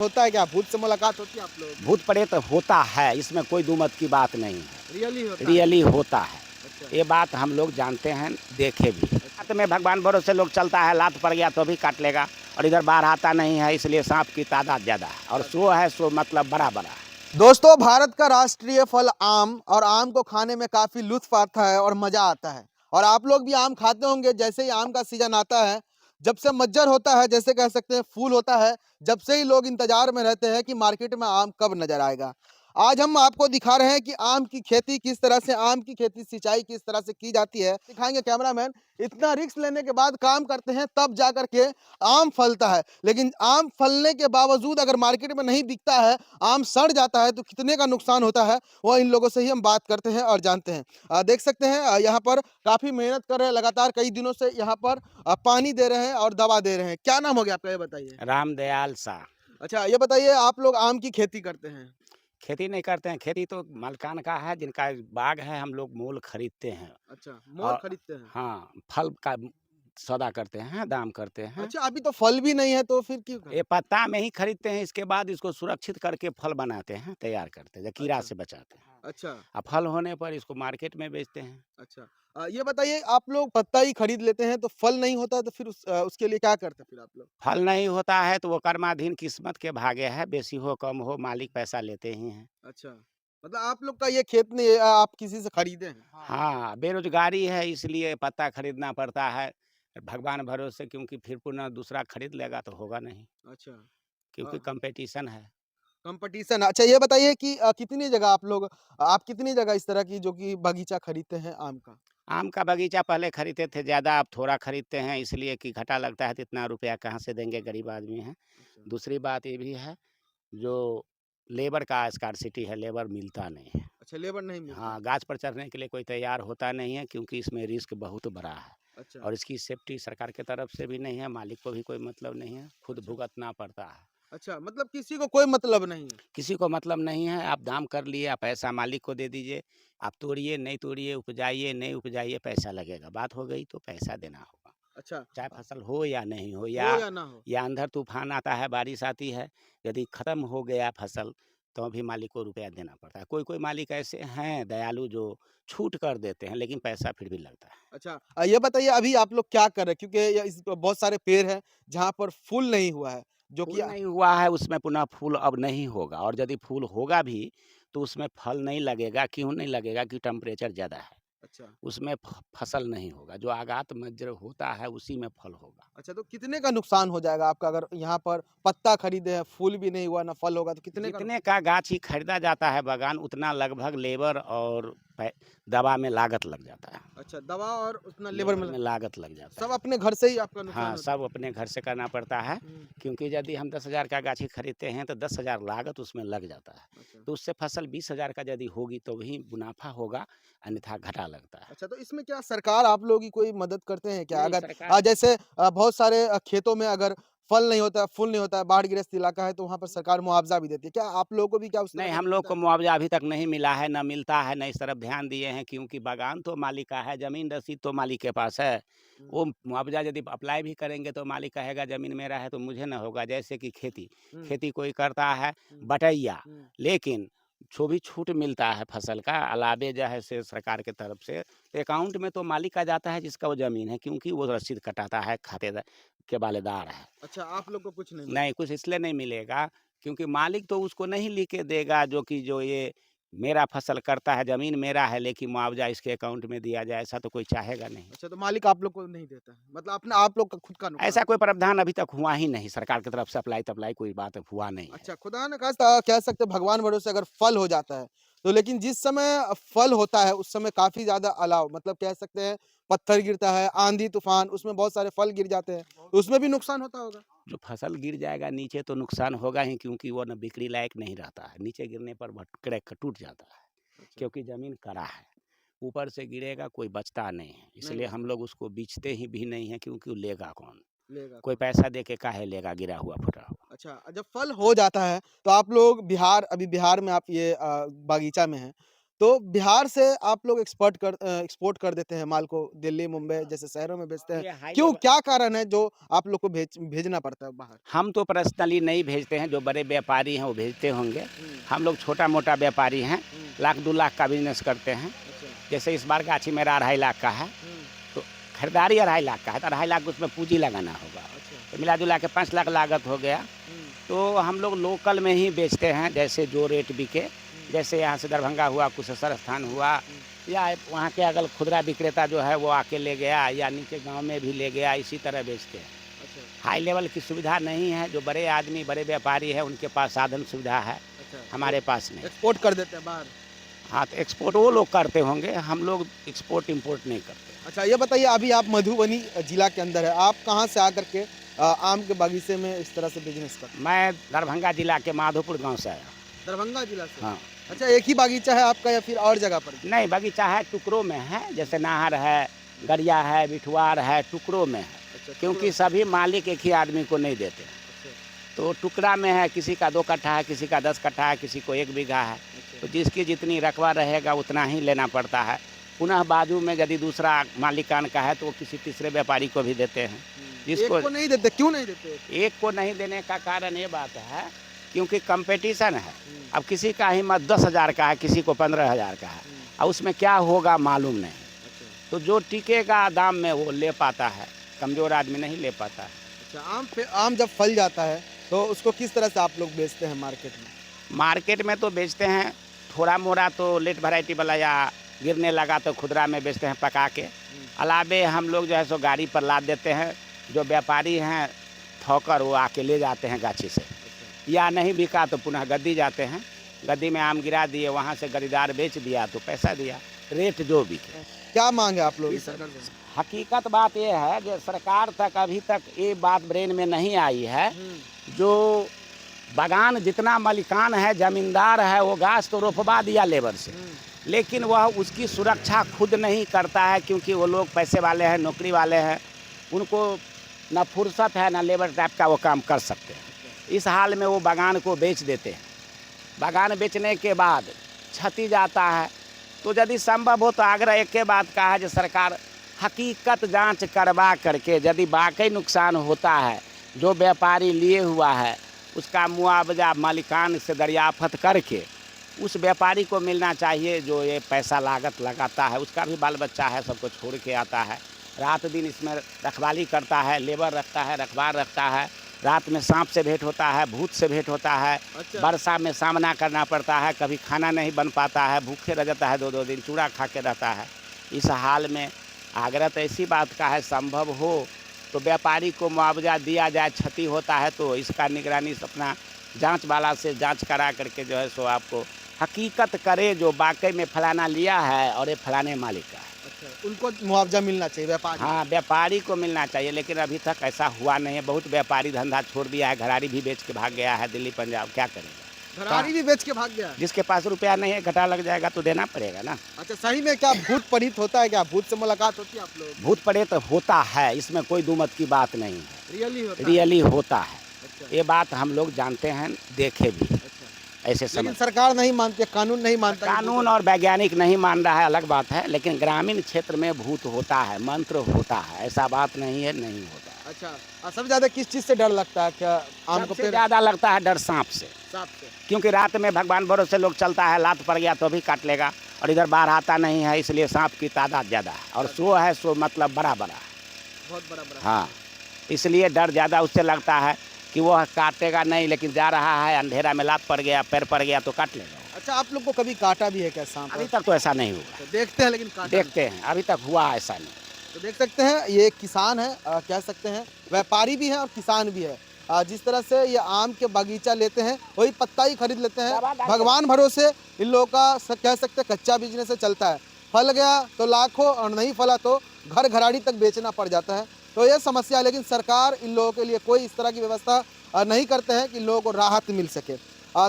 होता है क्या? भूत से मुलाकात होती है आप लोगों की? भूत प्रेत होता है, इसमें कोई दुमत की बात नहीं है। रियली होता है? रियली होता है, अच्छा, ये बात हम लोग जानते हैं, देखे भी। अच्छा। रात में भगवान भरोसे लोग चलता है, लात पड़ गया तो भी काट लेगा, और इधर बाहर आता नहीं है, इसलिए सांप की तादाद ज़्यादा है, और सो है सो मतलब बड़ा-बड़ा है। दोस्तों, भारत का राष्ट्रीय फल आम और आम को खाने में काफ़ी लुत्फ़ आता है और मज़ा आता है। और आप लोग भी आम खाते होंगे, जैसे ही आम का सीज़न आता है, जब से मज्जर होता है, जैसे कह सकते हैं फूल होता है, जब से ही लोग इंतज़ार में रहते हैं कि मार्केट में आम कब नज़र आएगा। आज हम आपको दिखा रहे हैं कि आम की खेती किस तरह से आम की खेती सिंचाई किस तरह से की जाती है। दिखाएँगे कैमरामैन, इतना रिस्क लेने के बाद काम करते हैं तब जा कर के आम फलता है। लेकिन आम फलने के बावजूद अगर मार्केट में नहीं बिकता है, आम सड़ जाता है तो कितने का नुकसान होता है, वो इन लोगों से ही हम बात करते हैं और जानते हैं। देख सकते हैं यहाँ पर काफ़ी मेहनत कर रहे हैं, लगातार कई दिनों से यहाँ पर पानी दे रहे हैं और दवा दे रहे हैं। क्या नाम हो गया आपका, ये बताइए? रामदयाल शाह। अच्छा, ये बताइए आप लोग आम की खेती करते हैं? खेती नहीं करते हैं, खेती तो मालिकान का है, जिनका बाग है, हम लोग मूल खरीदते हैं। अच्छा, मोल और खरीदते हैं। हाँ, फल का सौदा करते हैं, दाम करते हैं। अच्छा, अभी तो फल भी नहीं है तो फिर क्यों ये खरीद पत्ता में ही खरीदते हैं, इसके बाद इसको सुरक्षित करके फल बनाते हैं, तैयार करते हैं, कीड़ा अच्छा, से बचाते हैं। अच्छा, फल होने पर इसको मार्केट में बेचते हैं। अच्छा। ये बताइए आप लोग पत्ता ही खरीद लेते हैं तो फल नहीं होता तो फिर उसके लिए क्या करते हैं फिर आप लोग? फल नहीं होता है तो वो कर्माधीन किस्मत के भागे है, बेसी हो कम हो मालिक पैसा लेते ही हैं। अच्छा, मतलब आप लोग का ये खेत नहीं है, आप किसी से खरीदे हैं? हाँ, बेरोज़गारी है इसलिए पत्ता खरीदना पड़ता है, भगवान भरोसे, क्योंकि फिर पुनः दूसरा खरीद लेगा तो होगा नहीं, अच्छा। क्योंकि कॉम्पिटिशन है। कंपटीशन। अच्छा, ये बताइए कि कितनी जगह आप कितनी जगह इस तरह की जो कि बगीचा खरीदते हैं आम का? आम का बगीचा पहले खरीदते थे ज़्यादा, अब थोड़ा खरीदते हैं, इसलिए कि घाटा लगता है तो इतना रुपया कहाँ से देंगे, गरीब आदमी हैं। अच्छा। दूसरी बात ये भी है, जो लेबर का स्कार्सिटी है, लेबर मिलता नहीं है। अच्छा, लेबर नहीं मिलता हाँ, है। गाछ पर चढ़ने के लिए कोई तैयार होता नहीं है, क्योंकि इसमें रिस्क बहुत बड़ा है, अच्छा, और इसकी सेफ्टी सरकार की तरफ से भी नहीं है, मालिक को भी कोई मतलब नहीं है, खुद अच्छा। भुगतना पड़ता है। अच्छा, मतलब किसी को कोई मतलब नहीं है। किसी को मतलब नहीं है, आप दाम कर लिए, आप पैसा मालिक को दे दीजिए, आप तोड़िए, नहीं तोड़िए, उपजाइए, नहीं उपजाइए, पैसा लगेगा। बात हो गई तो पैसा देना होगा। अच्छा, चाहे फसल हो या नहीं हो, हो या ना हो। या अंधर तूफान आता है, बारिश आती है, यदि खत्म हो गया फसल, तो भी मालिक को रुपया देना पड़ता है। कोई-कोई मालिक ऐसे हैं दयालु जो छूट कर देते हैं, लेकिन पैसा फिर भी लगता है। अच्छा, ये बताइए अभी आप लोग क्या कर रहे हैं? क्योंकि ये इस बहुत सारे पेड़ हैं जहाँ पर फूल नहीं हुआ है, जो कि फूल नहीं हुआ है, उसमें पुनः फूल अब नहीं होगा, और यदि फूल होगा भी, तो उसमें फल नहीं लगेगा। क्यों नहीं लगेगा? कि टेम्परेचर ज़्यादा है। अच्छा, उसमें फसल नहीं होगा, जो आगात मज्र होता है उसी में फल होगा। अच्छा, तो कितने का नुकसान हो जाएगा आपका अगर यहाँ पर पत्ता खरीदे हैं, फूल भी नहीं हुआ, ना फल होगा तो कितने का जितने का गाछी खरीदा जाता है बागान, उतना लगभग लेबर और दवा में लागत लग जाता है। अच्छा, दवा और उतना लेबर लेबर में में लागत लग जाता सब है। अपने घर से ही आपका नुकसान हाँ, होता सब अपने घर से करना पड़ता है, है? क्योंकि यदि हम 10,000 का गाछी खरीदते हैं तो 10,000 लागत उसमें लग जाता है। अच्छा। तो उससे फसल 20,000 का यदि होगी तो भी मुनाफ़ा होगा, अन्यथा घाटा लगता है। अच्छा, तो इसमें क्या सरकार आप लोगों की कोई मदद करते हैं क्या? नहीं, अगर सरकार जैसे बहुत सारे खेतों में अगर फल नहीं होता है, फूल नहीं होता है, बाढ़-ग्रस्त इलाका है, तो वहाँ पर सरकार मुआवज़ा भी देती है। क्या आप लोगों को भी क्या उस तरह नहीं, का हम कुछ लोग मिलता को है? मुआवज़ा अभी तक नहीं मिला है, ना मिलता है, ना इस तरफ ध्यान दिए हैं, क्योंकि बागान तो मालिक का है, ज़मीन रसीद तो मालिक के पास है। हुँ, वो मुआवज़ा यदि अप्लाई भी करेंगे तो मालिक कहेगा ज़मीन मेरा है तो मुझे ना होगा। जैसे कि खेती, हुँ, खेती कोई करता है हुँ, बटैया, हुँ। लेकिन जो भी छूट मिलता है फसल का अलावे जो है से सरकार की तरफ से, तो अकाउंट में तो मालिक का जाता है जिसका वो ज़मीन है, क्योंकि वो रसीद कटाता है, खातेदार के वालेदार है। अच्छा, आप लोग को कुछ नहीं मिलता। नहीं, कुछ इसलिए नहीं मिलेगा, क्योंकि मालिक तो उसको नहीं लिख के देगा, जो कि जो ये मेरा फसल करता है, ज़मीन मेरा है, लेकिन मुआवज़ा इसके अकाउंट में दिया जाए, ऐसा तो कोई चाहेगा नहीं। अच्छा, तो मालिक आप लोग को नहीं देता है। मतलब अपना आप लोग का खुद का नुकसान ऐसा कोई होता है। प्रावधान अभी तक हुआ ही नहीं, सरकार की तरफ से अप्लाई-तप्लाई कोई बात हुआ नहीं है। अच्छा, खुदा न खास्ता कह सकते हैं भगवान भरोसे अगर फल हो जाता है, तो लेकिन जिस समय फल होता है, उस समय काफ़ी ज़्यादा अलाव मतलब कह सकते हैं पत्थर गिरता है, आंधी-तूफ़ान, उसमें बहुत सारे फल गिर जाते हैं, तो उसमें भी नुकसान होता होगा? जो फसल गिर जाएगा नीचे तो नुकसान होगा ही, क्योंकि वो ना बिक्री लायक नहीं रहता है, नीचे गिरने पर क्रैक टूट जाता है, अच्छा, क्योंकि ज़मीन कड़ा है। ऊपर से गिरेगा कोई बचता नहीं है, नहीं इसलिए हम बचता, लोग उसको बेचते ही भी नहीं हैं, क्योंकि वो लेगा कौन? लेगा कोई कौन? पैसा दे के काहे लेगा गिरा हुआ फटा हुआ? अच्छा, जब फल हो जाता है, तो आप लोग बिहार में आप ये बागीचा में हैं, तो बिहार से आप लोग एक्सपोर्ट कर देते हैं माल को दिल्ली, मुंबई जैसे शहरों में बेचते हैं। ये हाई क्यों, लेवल क्या कारण है जो आप लोग को भेजना पड़ता है बाहर? हम तो पर्सनली नहीं भेजते हैं, जो बड़े व्यापारी हैं वो भेजते होंगे। हुँ, हम लोग छोटा-मोटा व्यापारी हैं, हुँ, लाख 2 लाख का बिज़नेस करते हैं। अच्छा, जैसे इस बार गाछी मेरा 2.5 लाख का है, हुँ, तो खरीदारी 2.5 लाख का है, तो 2.5 लाख उसमें पूँजी लगाना होगा। अच्छा, तो मिला-जुला के 5 लाख लागत हो गया। हुँ, तो हम लोग लोकल में ही बेचते हैं, जैसे जो रेट बिके। हुँ, जैसे यहाँ से दरभंगा हुआ, कुशेश्वर स्थान हुँ, हुआ, हुँ, या वहाँ के अगर खुदरा विक्रेता जो है वो आके ले गया, या नीचे गाँव में भी ले गया, इसी तरह बेचते हैं। अच्छा, हाई लेवल की सुविधा नहीं है, जो बड़े आदमी, बड़े व्यापारी हैं, उनके पास साधन सुविधा है, अच्छा, तो हमारे पास नहीं। एक्सपोर्ट कर देते हैं बाहर। हाँ, तो एक्सपोर्ट वो लोग करते होंगे, हम लोग एक्सपोर्ट इम्पोर्ट नहीं करते। अच्छा, ये बताइए अभी आप मधुबनी जिला के अंदर है, आप कहाँ से आकर के आम के बागीचे में इस तरह से बिज़नेस करते हैं? मैं दरभंगा जिला के माधोपुर गाँव से आया हूँ। दरभंगा जिला से? हाँ, अच्छा, एक ही बागीचा है आपका या फिर और जगह पर भी? नहीं बगीचा है, टुकड़ों में है, जैसे नाहर है, गरिया है, बिठवार है, टुकड़ों में है, अच्छा, क्योंकि सभी मालिक एक ही आदमी को नहीं देते। अच्छा, तो टुकड़ा में है, किसी का 2 कट्ठा है, किसी का 10 कट्ठा है, किसी को 1 बीघा है। अच्छा, तो जिसकी जितनी रकबा रहेगा उतना ही लेना पड़ता है। पुनः बाजू में यदि दूसरा मालिकान का है तो वो किसी तीसरे व्यापारी को भी देते हैं। जिसको एक को नहीं देते, क्यों नहीं देते? एक को नहीं देने का कारण ये बात है, क्योंकि कंपटीशन है। हुँ, अब किसी का हिम्मत 10,000 का है, किसी को 15,000 का है। हुँ, अब उसमें क्या होगा मालूम नहीं। अच्छा, तो जो टिकेगा दाम में वो ले पाता है, कमज़ोर आदमी नहीं ले पाता है। अच्छा, आम जब फल जाता है, तो उसको किस तरह से आप लोग बेचते हैं मार्केट में? मार्केट में तो बेचते हैं, थोड़ा-मोड़ा तो लेट वैरायटी वाला या गिरने लगा तो खुदरा में बेचते हैं पका के। हुँ, अलावे हम लोग जो है सो गाड़ी पर लाद देते हैं, जो व्यापारी हैं थोकर वो आके ले जाते हैं गाछी से। अच्छा, या नहीं बिका तो पुनः गद्दी जाते हैं, गद्दी में आम गिरा दिए, वहाँ से खरीदार बेच दिया तो पैसा दिया, रेट जो बिके। क्या माँग है आप लोगों की इस सरकार से? हकीकत बात ये है कि सरकार तक अभी तक ये बात ब्रेन में नहीं आई है, हुँ, जो बागान जितना मालिकान है, ज़मींदार है, वो घास तो रोपवा दिया लेबर से, हुँ, लेकिन वह उसकी सुरक्षा खुद नहीं करता है, क्योंकि वो लोग पैसे वाले हैं, नौकरी वाले हैं, उनको ना फुर्सत है ना लेबर टाइप का वो काम कर सकते हैं। इस हाल में वो बागान को बेच देते हैं। बागान बेचने के बाद क्षति जाता है, तो यदि संभव हो तो आग्रह एक ही बात का है कि सरकार हकीकत जांच करवा करके यदि वाकई नुकसान होता है, जो व्यापारी लिए हुआ है उसका मुआवजा मालिकान से दरियाफत करके उस व्यापारी को मिलना चाहिए, जो ये पैसा लागत लगाता है। उसका भी बाल बच्चा है, सबको छोड़ के आता है, रात दिन इसमें रखवाली करता है, लेबर रखता है, रखवार रखता है, रात में सांप से भेंट होता है, भूत से भेंट होता है, अच्छा, वर्षा में सामना करना पड़ता है, कभी खाना नहीं बन पाता है, भूखे रह जाता है, 2-2 दिन चूड़ा खा के रहता है। इस हाल में आग्रह तो ऐसी बात का है, संभव हो तो व्यापारी को मुआवजा दिया जाए, क्षति होता है तो इसका निगरानी से अपना जांच वाला से जांच करा करके जो है सो आपको हकीकत करे, जो वाकई में फलाना लिया है और ये फलाने मालिक का है। अच्छा, उनको मुआवजा मिलना चाहिए व्यापारी। हाँ, व्यापारी को मिलना चाहिए, लेकिन अभी तक ऐसा हुआ नहीं है। बहुत व्यापारी धंधा छोड़ दिया है, घरारी भी बेच के भाग गया है दिल्ली पंजाब, क्या करेगा? घरारी भी बेच के भाग गया? जिसके पास रुपया नहीं है, घाटा लग जाएगा तो देना पड़ेगा ना। अच्छा, सही में क्या भूत प्रेत होता है क्या? भूत से मुलाकात होती है आप लोगों की? भूत प्रेत होता है, इसमें कोई दुमत की बात नहीं है, रियली होता है? रियली होता है। अच्छा, ये बात हम लोग जानते हैं, देखे भी, अच्छा। ऐसे लेकिन समझ। सरकार नहीं मानती है, कानून नहीं मानता कि कानून भूत और वैज्ञानिक नहीं मान रहा है, अलग बात है, लेकिन ग्रामीण क्षेत्र में भूत होता है, मंत्र होता है, ऐसा बात नहीं है, नहीं होता है। अच्छा, सबसे ज़्यादा किस चीज़ से डर लगता है? क्या आम को सबसे पेड़? ज़्यादा लगता है डर सांप से, सांप से? क्योंकि रात में भगवान भरोसे लोग चलता है, लात पड़ गया तो भी काट लेगा, और इधर बाहर आता नहीं है, इसलिए सांप की तादाद ज़्यादा है, और सो है सो मतलब बड़ा बड़ा है। बहुत बड़ा-बड़ा। हाँ, इसलिए डर ज़्यादा उससे लगता है कि वो काटेगा नहीं, लेकिन जा रहा है अंधेरा में लात पड़ गया, पैर पड़ गया तो काट लेगा। अच्छा, आप लोग को कभी काटा भी है क्या सांप? अभी तक तो ऐसा नहीं हुआ, तो देखते हैं लेकिन काटा नहीं। देखते हैं, अभी तक हुआ ऐसा नहीं। तो देख सकते हैं ये एक किसान है, कह सकते हैं व्यापारी भी है और किसान भी है। जिस तरह से ये आम के बागीचा लेते हैं वही पत्ता ही खरीद लेते हैं, भगवान भरोसे इन लोगों का कह सकते हैं कच्चा बिजनेस चलता है। फल गया तो लाखों और नहीं फला तो घर घराड़ी तक बेचना पड़ जाता है। तो ये समस्या है, लेकिन सरकार इन लोगों के लिए कोई इस तरह की व्यवस्था नहीं करते हैं कि लोगों को राहत मिल सके।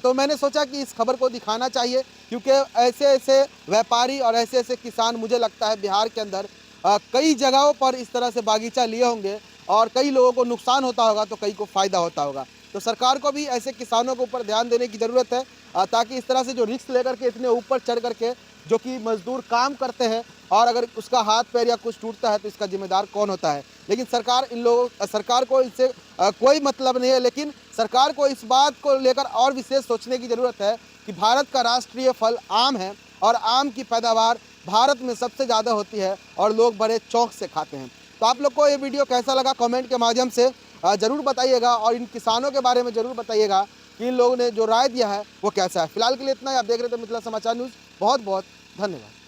तो मैंने सोचा कि इस खबर को दिखाना चाहिए, क्योंकि ऐसे ऐसे व्यापारी और ऐसे ऐसे किसान मुझे लगता है बिहार के अंदर कई जगहों पर इस तरह से बागीचा लिए होंगे और कई लोगों को नुकसान होता होगा तो कई को फ़ायदा होता होगा। तो सरकार को भी ऐसे किसानों के ऊपर ध्यान देने की ज़रूरत है, ताकि इस तरह से जो रिस्क लेकर के इतने ऊपर चढ़ करके जो कि मजदूर काम करते हैं और अगर उसका हाथ पैर या कुछ टूटता है तो इसका जिम्मेदार कौन होता है। लेकिन सरकार को इससे कोई मतलब नहीं है, लेकिन सरकार को इस बात को लेकर और विशेष सोचने की ज़रूरत है कि भारत का राष्ट्रीय फल आम है और आम की पैदावार भारत में सबसे ज़्यादा होती है और लोग बड़े शौक से खाते हैं। तो आप लोग को ये वीडियो कैसा लगा कमेंट के माध्यम से ज़रूर बताइएगा और इन किसानों के बारे में ज़रूर बताइएगा कि इन लोगों ने जो राय दिया है वो कैसा है। फिलहाल के लिए इतना ही। आप देख रहे थे मिथिला समाचार न्यूज़। बहुत बहुत धन्यवाद।